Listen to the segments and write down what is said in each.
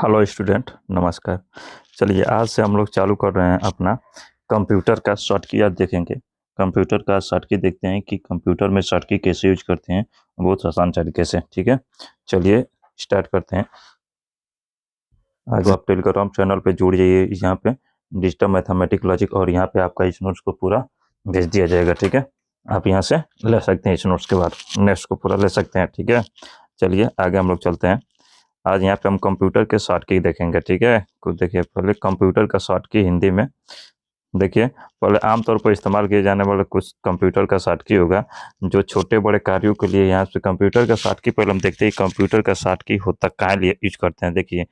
Hello student, नमस्कार। चलिए आज से हम लोग चालू कर रहे हैं अपना कंप्यूटर का शॉर्ट की। आज देखेंगे कंप्यूटर का शॉर्ट की, देखते हैं कि कंप्यूटर में शॉर्ट की कैसे यूज करते हैं, बहुत आसान तरीके से। ठीक है, चलिए स्टार्ट करते हैं। आगे आप टेलीग्राम चैनल पे जुड़ जाइए, यहाँ पे डिजिटल मैथमेटिक लॉजिक, और यहाँ पे आपका इस नोट्स को पूरा भेज दिया जाएगा। ठीक है, आप यहाँ से ले सकते हैं, इस नोट्स के बाद नेक्स्ट को पूरा ले सकते हैं। ठीक है, चलिए आगे हम लोग चलते हैं। आज यहाँ पे हम कंप्यूटर के शॉर्ट की देखेंगे। ठीक है, कुछ देखिए पहले कंप्यूटर का शॉर्ट की हिंदी में देखिए। पहले आमतौर पर इस्तेमाल किए जाने वाला कुछ कंप्यूटर का शॉर्ट की होगा जो छोटे बड़े कार्यों के लिए। यहाँ पे कंप्यूटर का शॉर्ट की पहले हम देखते हैं कंप्यूटर का शॉर्ट की होता कहाँ लिए यूज करते हैं। देखिए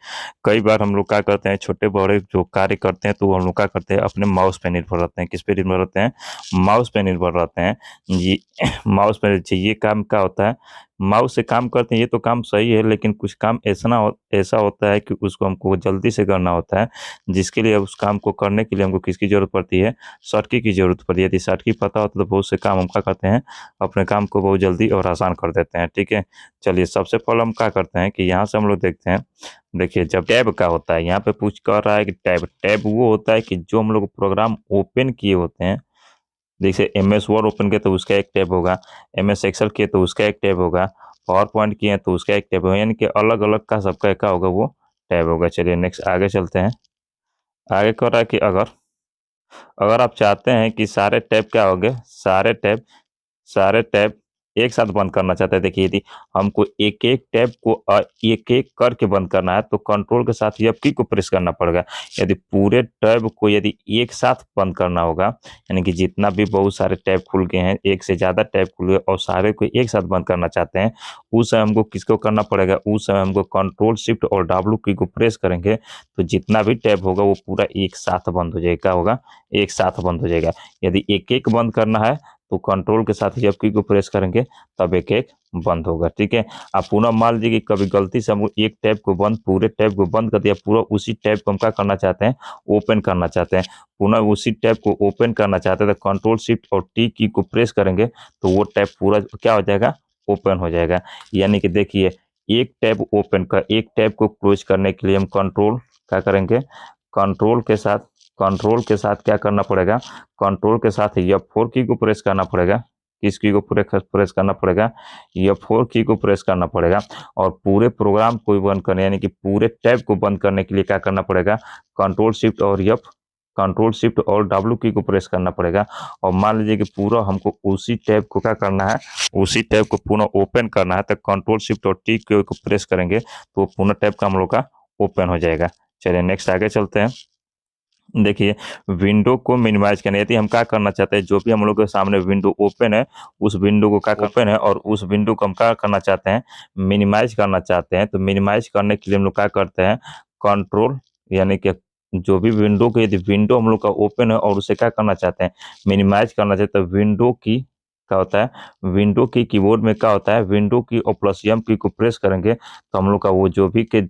कई बार हम लोग क्या करते हैं, छोटे बड़े जो कार्य करते हैं तो हम लोग क्या करते हैं, अपने माउस पे निर्भर रहते हैं। किस पे निर्भर रहते हैं? माउस पे निर्भर रहते हैं। ये माउस पे ये काम क्या होता है, माउस से काम करते हैं। ये तो काम सही है, लेकिन कुछ काम ऐसा होता है कि उसको हमको जल्दी से करना होता है, जिसके लिए उस काम को करने के लिए हमको किसकी जरूरत पड़ती है? शॉर्टकी की जरूरत पड़ती है। यदि शॉर्टकी पता होता तो बहुत से काम हम क्या करते हैं, अपने काम को बहुत जल्दी और आसान कर देते हैं। ठीक है, चलिए सबसे पहले हम क्या करते हैं कि यहाँ से हम लोग देखते हैं। देखिए जब टैब का होता है, यहाँ पे पूछ कर रहा है कि टैब टैब वो होता है कि जो हम लोग प्रोग्राम ओपन किए होते हैं। जैसे MS वर्ड ओपन किया तो उसका एक टैब होगा, MS एक्सेल किए तो उसका एक टैब होगा, पावर पॉइंट किए तो उसका एक टैब होगा, यानी कि अलग अलग का सबका क्या होगा, वो टैब होगा। चलिए नेक्स्ट आगे चलते हैं। आगे कह रहा है कि अगर अगर आप चाहते हैं कि सारे टैब क्या हो गए, सारे टैब एक साथ बंद करना चाहते हैं। देखिए यदि हमको एक एक टैब को एक एक करके बंद करना है तो कंट्रोल के साथ F की को प्रेस करना पड़ेगा। यदि पूरे टैब को यदि एक साथ बंद करना होगा, यानी कि जितना भी बहुत सारे टैब खुल गए हैं, एक से ज़्यादा टैब खुल गए और सारे को एक साथ बंद करना चाहते हैं, उस समय हमको किसको करना पड़ेगा? उस समय हमको कंट्रोल शिफ्ट और W की को प्रेस करेंगे तो जितना भी टैब होगा वो पूरा एक साथ बंद हो जाएगा। क्या होगा? एक साथ बंद हो जाएगा। यदि एक एक बंद करना है तो कंट्रोल के साथ F की को प्रेस करेंगे तब एक एक बंद होगा। ठीक है, आप पुनः मान लीजिए कि कभी गलती से हम एक टैब को बंद, पूरे टैब को बंद कर दिया, पूरा उसी टैब को हम क्या करना चाहते हैं, ओपन करना चाहते हैं। पुनः उसी टैब को ओपन करना चाहते हैं तो कंट्रोल शिफ्ट और T की को प्रेस करेंगे तो वो टैब पूरा क्या हो जाएगा? ओपन हो जाएगा। यानी कि देखिए एक टैब को क्लोज करने के लिए हम कंट्रोल क्या करेंगे, कंट्रोल के साथ क्या करना पड़ेगा, कंट्रोल के साथ F4 की को प्रेस करना पड़ेगा। किस की को प्रेस करना पड़ेगा? F4 की को प्रेस करना पड़ेगा। और पूरे प्रोग्राम को बंद करने, यानी कि पूरे टैब को बंद करने के लिए क्या करना पड़ेगा? कंट्रोल शिफ्ट और W की को प्रेस करना पड़ेगा। और मान लीजिए कि पूरा हमको उसी टैब को क्या करना है, उसी टैब को पुनः ओपन करना है, तो कंट्रोल शिफ्ट और T की को प्रेस करेंगे तो पूरा टैब का हम लोग का ओपन हो जाएगा। चलिए नेक्स्ट आगे चलते हैं। देखिए विंडो को मिनिमाइज करना, यदि हम क्या करना चाहते हैं, जो भी हम लोग के सामने विंडो ओपन है उस विंडो को क्या ओपन है और उस विंडो को हम क्या करना चाहते हैं, मिनिमाइज करना चाहते हैं। तो मिनिमाइज करने के लिए हम लोग क्या करते हैं, कंट्रोल, यानी कि जो भी विंडो के, यदि विंडो हम लोग का ओपन है और उसे क्या करना चाहते हैं, मिनिमाइज करना चाहते हैं, तो विंडो की क्या होता है, विंडो की कीबोर्ड में क्या होता है, विंडो की और प्लस M की को प्रेस करेंगे तो हम लोग का वो जो भी के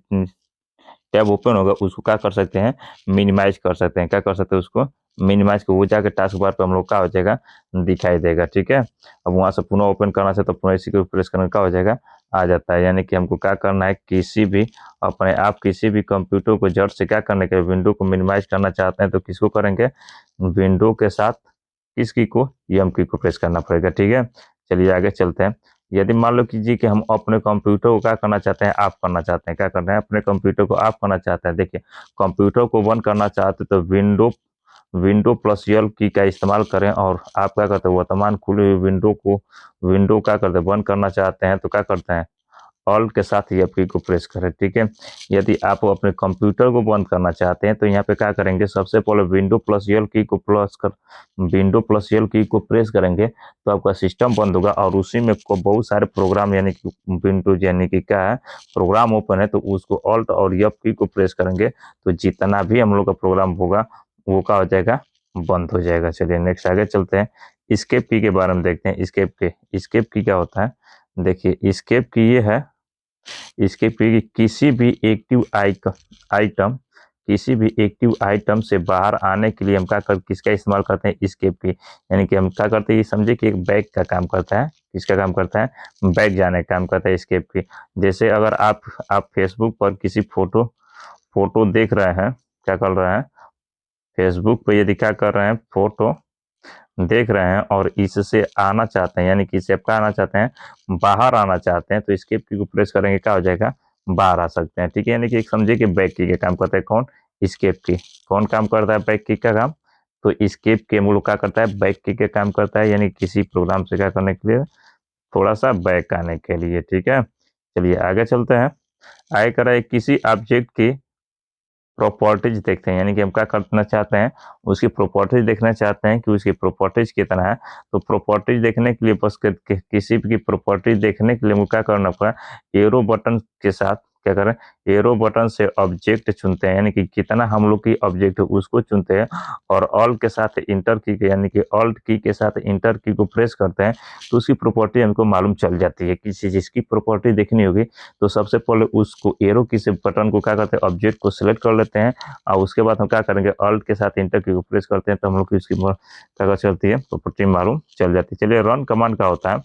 टैब ओपन होगा उसको क्या कर सकते हैं, मिनिमाइज कर सकते हैं। क्या कर सकते हैं? उसको मिनिमाइज को वो जाकर टास्क बार पे हम लोग क्या हो जाएगा, दिखाई देगा। ठीक है, अब वहां से पुनः ओपन करना से तो पुनः इसी को प्रेस करना क्या हो जाएगा, आ जाता है। यानी कि हमको क्या करना है, किसी भी अपने आप किसी भी कंप्यूटर को जड़ से क्या करने के, विंडो को मिनिमाइज करना चाहते हैं तो किसको करेंगे, विंडो के साथ किस की को, M की को प्रेस करना पड़ेगा। ठीक है, चलिए आगे चलते हैं। यदि मान लो कीजिए कि हम अपने कंप्यूटर को क्या करना चाहते हैं, ऑफ करना चाहते हैं, क्या करना है, अपने कंप्यूटर को ऑफ करना चाहते हैं। देखिए कंप्यूटर को बंद करना चाहते तो विंडो प्लस L की का इस्तेमाल करें, और आप क्या करते हैं, वर्तमान खुली हुई विंडो क्या करते हैं, बंद करना चाहते हैं तो क्या करते हैं, ऑल्ट के साथ F की को प्रेस करें। ठीक है, यदि आप अपने कंप्यूटर को बंद करना चाहते हैं तो यहाँ पे क्या करेंगे, सबसे पहले विंडो प्लस L की को प्रेस करेंगे तो आपका सिस्टम बंद होगा, और उसी में बहुत सारे प्रोग्राम, यानी कि विंडोज यानी कि क्या है, प्रोग्राम ओपन है तो उसको ऑल्ट और F की को प्रेस करेंगे तो जितना भी हम लोग का प्रोग्राम होगा वो क्या हो जाएगा, बंद हो जाएगा। चलिए नेक्स्ट आगे चलते हैं। एस्केप की के बारे में देखते हैं। एस्केप की क्या होता है, देखिए एस्केप की ये है, इसके पे किसी भी एक्टिव आइटम से बाहर आने के लिए हम किसका इस्तेमाल करते हैं, एस्केप की। यानी कि हम क्या करते हैं, ये समझे कि एक बैग का काम करता है। किसका काम करता है, बैग जाने का काम करता है एस्केप की। जैसे अगर आप फेसबुक पर किसी फोटो देख रहे हैं, क्या कर रहे हैं, फेसबुक पे यदि क्या कर रहे हैं, फोटो देख रहे हैं और इससे आना चाहते हैं, यानी कि इससे क्या आना चाहते हैं, बाहर आना चाहते हैं, तो एस्केप की को प्रेस करेंगे, क्या हो जाएगा, बाहर आ सकते हैं। ठीक है, यानी कि एक समझिए कि बैक की का काम करता है कौन, एस्केप की। कौन काम करता है बैक की का काम, तो एस्केप के मूल क्या करता है, बैक की का काम करता है, यानी किसी प्रोग्राम से क्या करने के लिए, थोड़ा सा बैक आने के लिए। ठीक है, चलिए आगे चलते हैं। आगे कर रहा है किसी ऑब्जेक्ट की प्रॉपर्टीज देखते हैं, यानी कि हम क्या करना चाहते हैं, उसकी प्रॉपर्टीज देखना चाहते हैं कि उसकी प्रॉपर्टीज कितना है। तो प्रॉपर्टीज देखने के लिए बस किसी की प्रॉपर्टीज देखने के लिए मुझे क्या करना पड़ा, एरो बटन के साथ क्या करें, एरो बटन से ऑब्जेक्ट चुनते हैं, यानी कि कितना हम लोग की ऑब्जेक्ट है उसको चुनते हैं, और ऑल के साथ इंटर की के, यानी कि ऑल्ट की के साथ इंटर की को प्रेस करते हैं, तो उसकी प्रॉपर्टी हमको मालूम चल जाती है। किसी चीज़ की प्रॉपर्टी देखनी होगी तो सबसे पहले उसको एरो की से बटन को क्या करते हैं, ऑब्जेक्ट को सिलेक्ट कर लेते हैं, और उसके बाद हम क्या करेंगे, ऑल्ट के साथ इंटर की को प्रेस करते हैं, तो हम लोग की उसकी क्या चलती है, प्रॉपर्टी मालूम चल जाती है। चलिए रन कमांड का होता है,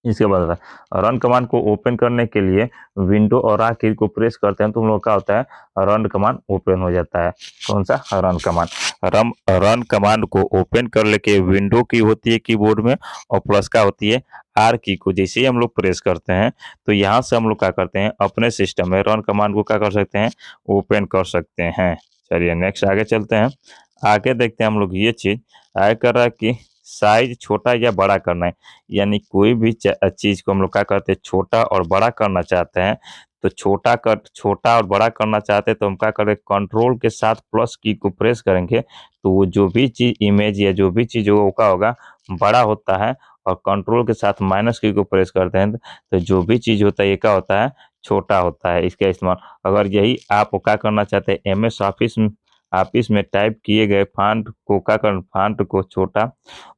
इसके बाद रन कमांड को ओपन करने के लिए विंडो और आ की को प्रेस करते हैं, तो हम लोग क्या होता है, रन कमांड ओपन हो जाता है। कौन सा, रन कमांड। रन कमांड को ओपन कर लेके विंडो की होती है कीबोर्ड में, और प्लस का होती है आर की को जैसे ही हम लोग प्रेस करते हैं, तो यहाँ से हम लोग क्या करते हैं, अपने सिस्टम में रन कमांड को क्या कर सकते हैं, ओपन कर सकते हैं। चलिए नेक्स्ट आगे चलते हैं। आगे देखते हैं हम लोग ये चीज आगे कर रहा है कि साइज छोटा या बड़ा करना है, यानी कोई भी चीज को हम लोग क्या करते हैं, छोटा और बड़ा करना चाहते हैं। तो छोटा और बड़ा करना चाहते हैं तो हम क्या करें, कंट्रोल के साथ प्लस की को प्रेस करेंगे, तो वो जो भी चीज इमेज या जो भी चीज होगा वो क्या होगा, बड़ा होता है, और कंट्रोल के साथ माइनस की को प्रेस करते हैं तो जो भी चीज होता है ये क्या होता है, छोटा होता है। इसका इस्तेमाल अगर यही आप क्या करना चाहते हैं, MS ऑफिस में टाइप किए गए फॉन्ट को क्या करना, फॉन्ट को छोटा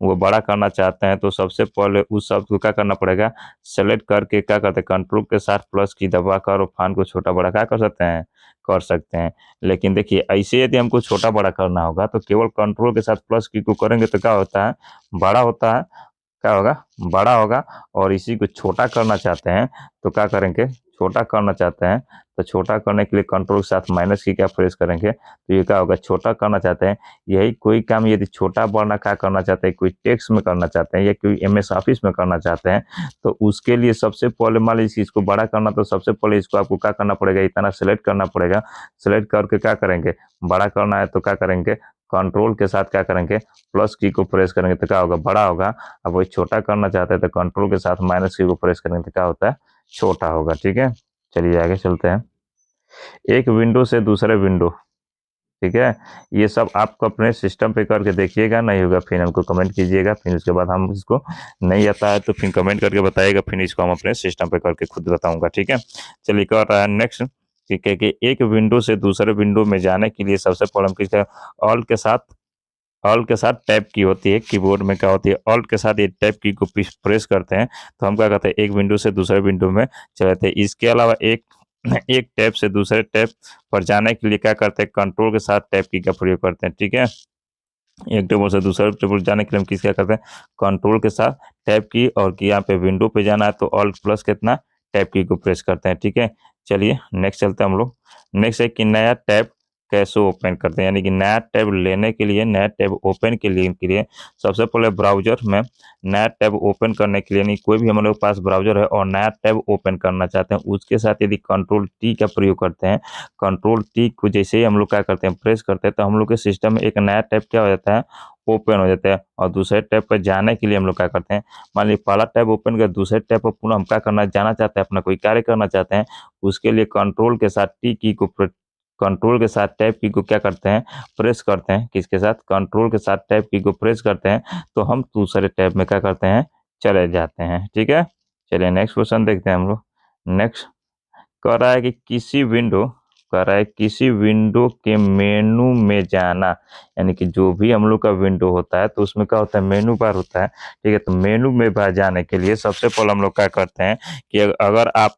वो बड़ा करना चाहते हैं, तो सबसे पहले उस शब्द को क्या करना पड़ेगा, सेलेक्ट करके क्या करते हैं, कंट्रोल के साथ प्लस की दबाकर और फॉन्ट को छोटा बड़ा क्या कर सकते हैं, कर सकते हैं। लेकिन देखिए ऐसे यदि हमको छोटा बड़ा करना होगा तो केवल कंट्रोल के साथ प्लस की को करेंगे तो क्या होता है, बड़ा होता है, क्या होगा, बड़ा होगा। और इसी को छोटा करना चाहते हैं तो क्या करेंगे, छोटा करना चाहते हैं तो छोटा करने के लिए कंट्रोल के साथ माइनस की क्या प्रेस करेंगे, तो ये क्या होगा, छोटा करना चाहते हैं। यही कोई काम यदि छोटा बड़ा क्या करना चाहते हैं, कोई टेक्स्ट में करना चाहते हैं या कोई MS ऑफिस में करना चाहते हैं, तो उसके लिए सबसे पहले मान लीजिए इसको बड़ा करना, तो सबसे पहले इसको आपको क्या करना पड़ेगा, इतना सेलेक्ट करना पड़ेगा। सेलेक्ट करके क्या करेंगे, बड़ा करना है तो क्या करेंगे, कंट्रोल के साथ क्या करेंगे, प्लस की को प्रेस करेंगे तो क्या होगा, बड़ा होगा। अब वही छोटा करना चाहते हैं तो कंट्रोल के साथ माइनस की को प्रेस करेंगे तो क्या होता है, छोटा होगा। ठीक है, चलिए आगे चलते हैं। एक विंडो से दूसरे विंडो, ठीक है, ये सब आपको अपने सिस्टम पे करके देखिएगा, नहीं होगा फिर हमको कमेंट कीजिएगा, फिर उसके बाद हम इसको नहीं आता है तो फिर कमेंट करके बताइएगा, फिर इसको हम अपने सिस्टम पे करके खुद बताऊंगा। ठीक है, चलिए कर रहा है नेक्स्ट। ठीक है कि एक विंडो से दूसरे विंडो में जाने के लिए सबसे पहले हम किसका, ऑल के साथ टैप की होती है कीबोर्ड में, क्या होती है, ऑल्ट के साथ ये टैप की को प्रेस करते हैं तो हम क्या करते हैं, एक विंडो से दूसरे विंडो में चले जाते हैं। इसके अलावा एक एक टैब से दूसरे टैब पर जाने के लिए क्या करते हैं, कंट्रोल के साथ टैप की का प्रयोग करते हैं। ठीक है, एक टेबल से दूसरे टेबल जाने के लिए हम किस क्या करते हैं, कंट्रोल के साथ टैप की, और कि यहाँ पे विंडो पे जाना है तो ऑल्ट प्लस कितना, टैप की को प्रेस करते हैं। ठीक है, चलिए नेक्स्ट चलते हैं हम लोग। नेक्स्ट है कि नया टैब कैसे ओपन करते हैं, यानी कि नया टैब लेने के लिए, नया टैब ओपन के लिए सबसे पहले ब्राउजर में नया टैब ओपन करने के लिए, यानी कोई भी हम लोग के पास ब्राउजर है और नया टैब ओपन करना चाहते हैं, उसके साथ यदि कंट्रोल टी का प्रयोग करते हैं, कंट्रोल टी को जैसे ही हम लोग क्या करते हैं, प्रेस करते हैं, तो हम लोग के सिस्टम में एक नया टैब क्या हो जाता है, ओपन हो जाता है। और दूसरे टैब पर जाने के लिए हम लोग क्या करते हैं, मान लीजिए पहला टैब ओपन कर, दूसरे टैब पर पुनः हम क्या करना जाना चाहते हैं, अपना कोई कार्य करना चाहते हैं, उसके लिए कंट्रोल के साथ टी की को, कंट्रोल के साथ टैब की को क्या करते हैं, प्रेस करते हैं, किसके साथ, कंट्रोल के साथ टैब की को प्रेस करते हैं, तो हम दूसरे टैब में क्या करते हैं, चले जाते हैं। ठीक है, चलिए नेक्स्ट क्वेश्चन देखते हैं हम लोग। नेक्स्ट कह रहा है कि किसी विंडो के मेनू में जाना, यानी कि जो भी हम लोग का विंडो होता है तो उसमें क्या होता है, मेनू बार होता है। ठीक है, तो मेनू में बार जाने के लिए सबसे पहले हम लोग क्या करते हैं कि अगर आप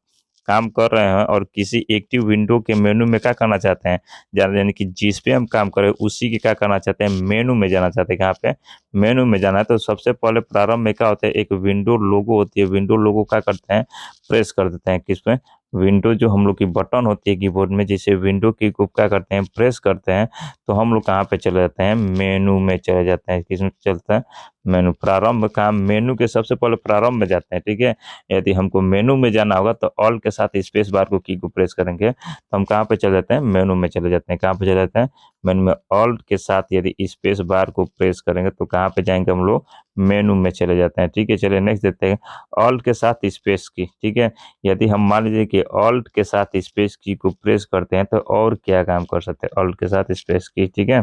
काम कर रहे हैं और किसी एक्टिव विंडो के मेनू में क्या करना चाहते हैं, यानी कि जिस पे हम काम करें उसी के क्या करना चाहते हैं, मेनू में जाना चाहते हैं। कहाँ पे, मेनू में जाना है, तो सबसे पहले प्रारंभ में क्या होता है, एक विंडो लोगो होती है, विंडो लोगो क्या करते हैं, प्रेस कर देते हैं, किस पे, विंडो जो हम लोग की बटन होती है कीबोर्ड में, जैसे विंडो की को क्या करते हैं, प्रेस करते हैं तो हम लोग कहाँ पे चले जाते हैं, मेनू में चले जाते हैं। किसमें चलता है, मेनू। प्रारंभ काम, मेनू के सबसे पहले प्रारंभ में जाते हैं, ठीक है। यदि हमको मेनू में जाना होगा तो ऑल के साथ स्पेस बार को की को प्रेस करेंगे तो हम कहाँ पे चले जाते हैं, मेनू में चले जाते हैं। कहाँ पे चले जाते हैं, मेनू में। ऑल्ट के साथ यदि स्पेस बार को प्रेस करेंगे तो कहाँ पे जाएंगे हम लोग, मेनू में चले जाते हैं, ठीक है। चलिए नेक्स्ट देखते हैं, ऑल्ट के साथ स्पेस की, ठीक है। यदि हम मान लीजिए कि ऑल्ट के साथ स्पेस की को प्रेस करते हैं तो और क्या काम कर सकते हैं, ऑल्ट के साथ स्पेस की, ठीक है,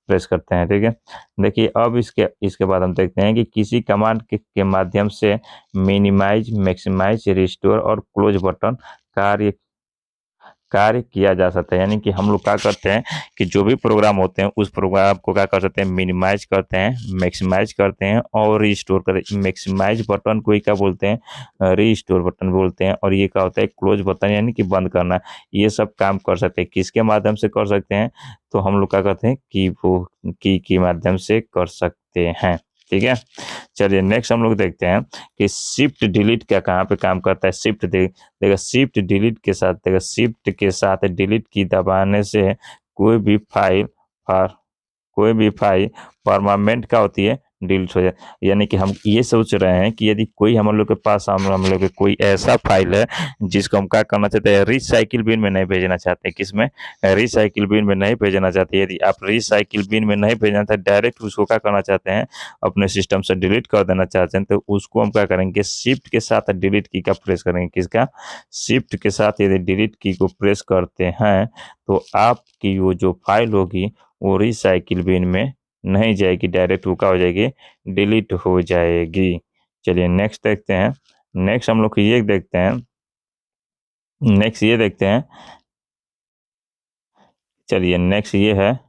प्रेस करते हैं, ठीक है। देखिए अब इसके इसके बाद हम देखते हैं कि किसी कमांड के माध्यम से मिनिमाइज, मैक्सिमाइज, रिस्टोर और क्लोज बटन कार्य किया जा सकता है। यानी कि हम लोग क्या करते हैं कि जो भी प्रोग्राम होते हैं उस प्रोग्राम को क्या कर सकते हैं, मिनिमाइज करते हैं, मैक्सिमाइज करते हैं और रीस्टोर करते हैं। मैक्सिमाइज बटन को ही क्या बोलते हैं, रीस्टोर बटन बोलते हैं। और ये क्या होता है, क्लोज बटन, यानी कि बंद करना। ये सब काम कर सकते हैं, किसके माध्यम से कर सकते हैं, तो हम लोग क्या करते हैं, की माध्यम से कर सकते हैं, ठीक है। चलिए नेक्स्ट हम लोग देखते हैं कि शिफ्ट डिलीट क्या कहाँ पे काम करता है। शिफ्ट देखा, शिफ्ट डिलीट के साथ, देखा शिफ्ट के साथ डिलीट की दबाने से कोई भी फाइल परमानेंट का होती है, डिलीट हो जाए। यानी कि हम ये सोच रहे हैं कि यदि कोई हम लोग के पास हम लोग के कोई ऐसा फाइल है जिसको हम क्या करना चाहते हैं, रिसाइकिल बिन में नहीं भेजना चाहते हैं, किसमें, रिसाइकिल बिन में नहीं भेजना चाहते। यदि आप रिसाइकिल बिन में नहीं भेजना चाहते, डायरेक्ट उसको क्या करना चाहते हैं, अपने सिस्टम से डिलीट कर देना चाहते हैं, तो उसको हम क्या करेंगे, शिफ्ट के साथ डिलीट की का प्रेस करेंगे। किसका, शिफ्ट के साथ यदि डिलीट की को प्रेस करते हैं तो आपकी वो जो फाइल होगी वो रिसाइकिल बिन में नहीं जाएगी, डायरेक्ट वो क्या हो जाएगी, डिलीट हो जाएगी। चलिए नेक्स्ट देखते हैं। नेक्स्ट हम लोग ये देखते हैं, नेक्स्ट ये देखते हैं। चलिए नेक्स्ट ये है,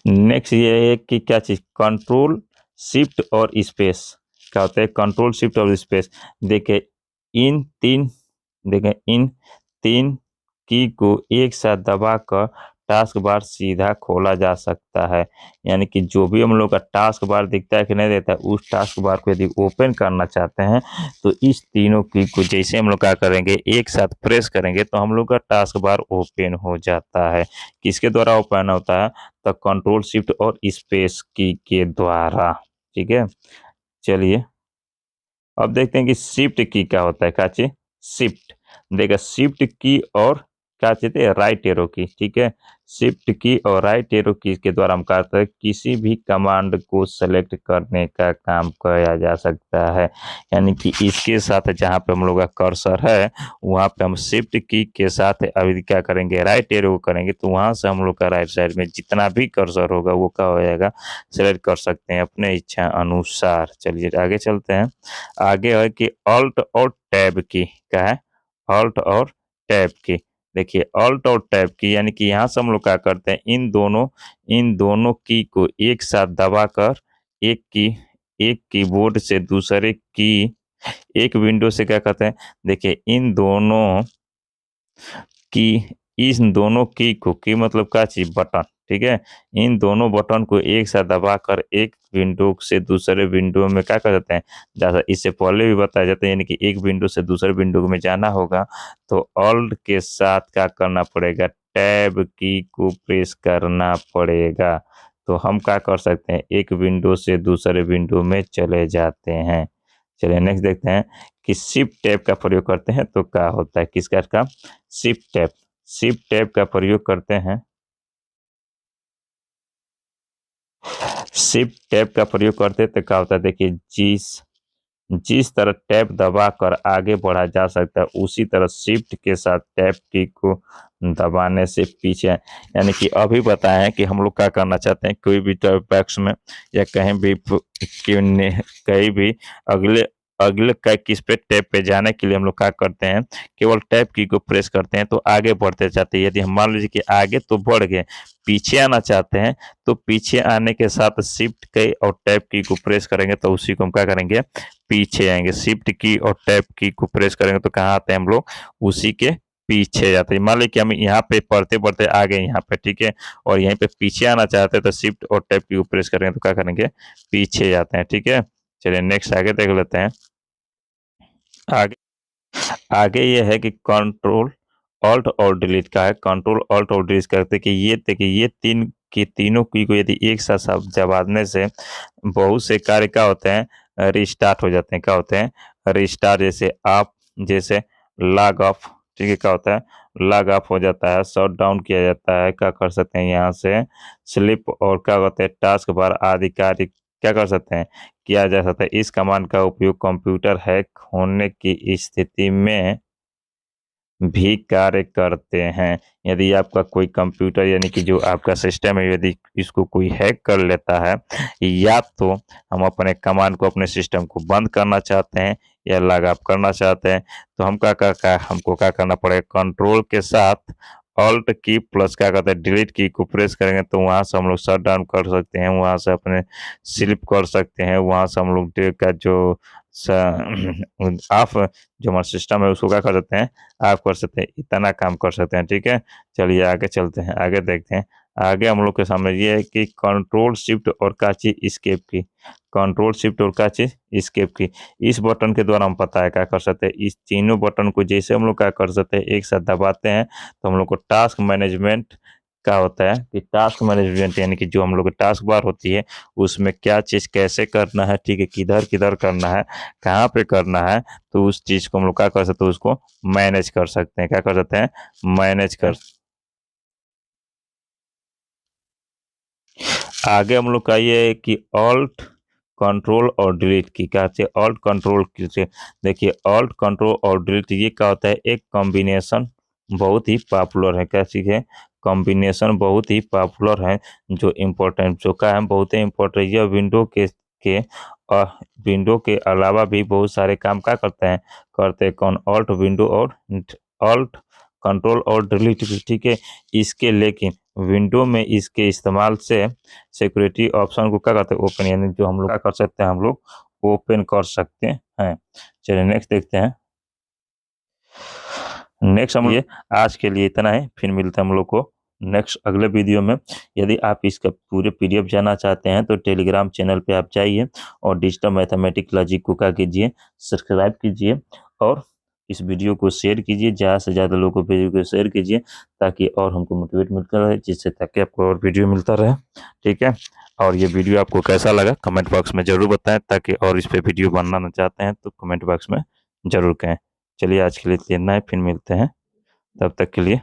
नेक्स्ट ये है कि क्या चीज, कंट्रोल शिफ्ट और स्पेस। क्या होता है, कंट्रोल शिफ्ट और स्पेस। देखिए इन तीन देखें इन तीन की को एक साथ दबाकर टास्क बार सीधा खोला जा सकता है। यानी कि जो भी हम लोग का टास्क बार दिखता है कि नहीं देता है, उस टास्क बार को यदि ओपन करना चाहते हैं तो इस तीनों की को जैसे हम लोग क्या करेंगे, एक साथ प्रेस करेंगे तो हम लोग का टास्क बार ओपन हो जाता है। किसके द्वारा ओपन होता है, तो कंट्रोल शिफ्ट और स्पेस की के द्वारा, ठीक है। चलिए अब देखते हैं कि शिफ्ट की क्या होता है, क्या चीज, शिफ्ट। देखा शिफ्ट की और क्या चाहते हैं, राइट एरो की, ठीक है। शिफ्ट की और राइट एरो की के द्वारा हम करते हैं किसी भी कमांड को सेलेक्ट करने का काम किया जा सकता है। यानी कि इसके साथ जहाँ पे हम लोग का कर्सर है वहाँ पे हम शिफ्ट की के साथ अभी क्या करेंगे, राइट एरो करेंगे तो वहाँ से हम लोग का राइट साइड में जितना भी कर्सर होगा वो क्या हो जाएगा, सेलेक्ट कर सकते हैं अपने इच्छा अनुसार। चलिए आगे चलते हैं। आगे है कि ऑल्ट और टैब की, क्या है, ऑल्ट और टैब की। देखिए ऑल्ट और टैब की यानी कि यहाँ से हम लोग क्या करते हैं, इन दोनों की को एक साथ दबाकर एक कीबोर्ड से दूसरे की, एक विंडो से क्या करते हैं, देखिए इन दोनों की मतलब क्या चीज, बटन, ठीक है। इन दोनों बटन को एक साथ दबाकर एक विंडो से दूसरे विंडो में क्या कर देते हैं, जैसा इससे पहले भी बताया जाता है। यानी कि एक विंडो से दूसरे विंडो में जाना होगा तो ऑल्ट के साथ क्या करना पड़ेगा, टैब की को प्रेस करना पड़ेगा। तो हम क्या कर सकते हैं, एक विंडो से दूसरे विंडो में चले जाते हैं। चलिए नेक्स्ट देखते हैं कि शिफ्ट टैब का प्रयोग करते हैं तो क्या होता है, किसका का, शिफ्ट टैब का प्रयोग करते हैं, शिफ्ट टैब का प्रयोग करते तो क्या होता है, देखिए जिस जिस तरह टैब दबाकर आगे बढ़ा जा सकता है उसी तरह शिफ्ट के साथ टैब की को दबाने से पीछे, यानी कि अभी बताएं कि हम लोग क्या करना चाहते हैं, कोई भी टैक्स में या कहीं भी अगले अगले का किस पे टैब पे जाने के लिए हम लोग क्या करते हैं, केवल टैब की को प्रेस करते हैं तो आगे बढ़ते जाते हैं। यदि हम मान लीजिए कि आगे तो बढ़ गए, पीछे आना चाहते हैं तो पीछे आने के साथ शिफ्ट की और टैब की को प्रेस करेंगे तो उसी को हम क्या करेंगे, पीछे आएंगे। शिफ्ट की और टैब की को प्रेस करेंगे तो कहाँ आते हैं हम लोग, उसी के पीछे जाते हैं। मान लीजिए कि हम यहाँ पे पढ़ते पढ़ते आ गए यहाँ पे, ठीक है, और यहीं पे पीछे आना चाहते हैं तो शिफ्ट और टैब की को प्रेस करेंगे तो क्या करेंगे, पीछे जाते हैं, ठीक है। चलिए नेक्स्ट आगे देख लेते हैं। आगे आगे ये है कि कंट्रोल ऑल्ट और डिलीट का है। कंट्रोल ऑल्ट और डिलीट करते कि ये देखिए ये तीनों की को यदि एक साथ सब दबाने से बहुत से कार्य क्या होते हैं, रिस्टार्ट हो जाते हैं। क्या होते हैं, रिस्टार्ट, जैसे आप जैसे लॉग ऑफ, ठीक है, क्या होता है, लॉग ऑफ हो जाता है, शट डाउन किया जाता है। क्या कर सकते हैं यहाँ से स्लिप और क्या होता है टास्क बार आदि कार्य क्या कर सकते हैं, किया जा सकता है। इस कमांड का उपयोग कंप्यूटर हैक होने की स्थिति में भी कार्य करते हैं। यदि आपका कोई कंप्यूटर यानी कि जो आपका सिस्टम है, यदि इसको कोई हैक कर लेता है, या तो हम अपने कमांड को अपने सिस्टम को बंद करना चाहते हैं या लॉग ऑफ करना चाहते हैं, तो हम हमको क्या करना पड़ेगा, कंट्रोल के साथ ऑल्ट की प्लस क्या कहते हैं डिलीट की को प्रेस करेंगे तो वहां से हम लोग शट डाउन कर सकते हैं, वहां से अपने स्लिप कर सकते हैं, वहां से हम लोग का जो ऑफ जो हमारा सिस्टम है उसको क्या कर सकते हैं, आप कर सकते हैं, इतना काम कर सकते हैं। ठीक है, चलिए आगे चलते हैं, आगे देखते हैं। आगे हम लोग के सामने ये है कि कंट्रोल शिफ्ट और का चीज स्केप की, कंट्रोल शिफ्ट और का चीज स्केप की, इस बटन के द्वारा हम पता है क्या कर सकते हैं। इस तीनों बटन को जैसे हम लोग क्या कर सकते हैं, एक साथ दबाते हैं तो हम लोग को टास्क मैनेजमेंट क्या होता है कि टास्क मैनेजमेंट यानी कि जो हम लोग की टास्क बार होती है उसमें क्या चीज़ कैसे करना है, ठीक है, किधर किधर करना है, कहाँ पे करना है, तो उस चीज़ को हम लोग क्या कर सकते हैं, उसको मैनेज कर सकते हैं। क्या कर सकते हैं, मैनेज कर। आगे हम लोग का ये है कि ऑल्ट कंट्रोल और डिलीट की क्या है, ऑल्ट कंट्रोल की। देखिए ऑल्ट कंट्रोल और डिलीट ये क्या होता है, एक कॉम्बिनेशन बहुत ही पॉपुलर है। क्या चीज़ है, कॉम्बिनेशन बहुत ही पॉपुलर है, जो इम्पोर्टेंट जो का है बहुत ही इम्पोर्टेंट। यह के और विंडो के अलावा भी बहुत सारे काम क्या करते हैं, करते हैं कौन, ऑल्ट विंडो और ऑल्ट कंट्रोल और डिलीट, ठीक है। इसके लेकिन विंडो में इसके इस्तेमाल से सिक्योरिटी ऑप्शन को क्या करते हैं, ओपन, यानी जो हम लोग क्या कर सकते हैं, हम लोग ओपन कर सकते हैं। चलिए नेक्स्ट देखते हैं। नेक्स्ट हम ये आज के लिए इतना है, फिर मिलते हैं हम लोग को नेक्स्ट अगले वीडियो में। यदि आप इसका पूरे पीडीएफ जानना चाहते हैं तो टेलीग्राम चैनल पे आप जाइए और डिजिटल मैथमेटिक्स लॉजिक को क्या कीजिए, सब्सक्राइब कीजिए और इस वीडियो को शेयर कीजिए, ज़्यादा से ज़्यादा लोगों को वीडियो को शेयर कीजिए ताकि और हमको मोटिवेट मिलता रहे, जिससे ताकि आपको और वीडियो मिलता रहे। ठीक है, और ये वीडियो आपको कैसा लगा कमेंट बॉक्स में ज़रूर बताएं, ताकि और इस पर वीडियो बनाना चाहते हैं तो कमेंट बॉक्स में ज़रूर कहें। चलिए आज के लिए इतना है, फिर मिलते हैं, तब तक के लिए